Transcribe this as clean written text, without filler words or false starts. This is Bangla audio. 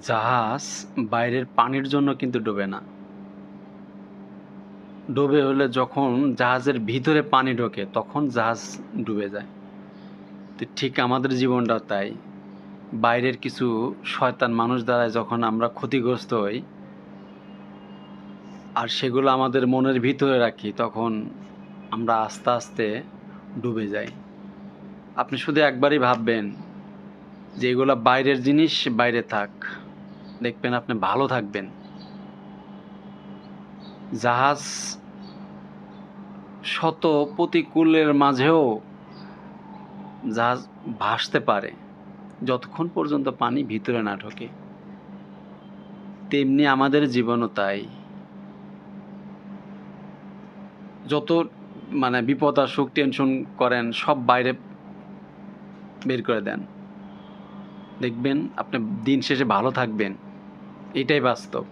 জাহাজ বাইরের পানির জন্য কিন্তু ডোবে না। ডোবে হলে যখন জাহাজের ভিতরে পানি ঢোকে তখন জাহাজ ডুবে যায়। তো ঠিক আমাদের জীবনটাও তাই। বাইরের কিছু শয়তান মানুষ দ্বারা যখন আমরা ক্ষতিগ্রস্ত হই আর সেগুলো আমাদের মনের ভিতরে রাখি, তখন আমরা আস্তে আস্তে ডুবে যাই। আপনি শুধু একবারই ভাববেন যে এগুলা বাইরের জিনিস বাইরে থাক, দেখবেন আপনি ভালো থাকবেন। জাহাজ শত প্রতিকূলের মাঝেও জাহাজ ভাসতে পারে যতক্ষণ পর্যন্ত পানি ভিতরে না ঢোকে। তেমনি আমাদের জীবনও তাই। যত বিপদ আসুক, টেনশন করেন, সব বাইরে বের করে দেন, দেখবেন আপনি দিন শেষে ভালো থাকবেন। এটাই বাস্তব।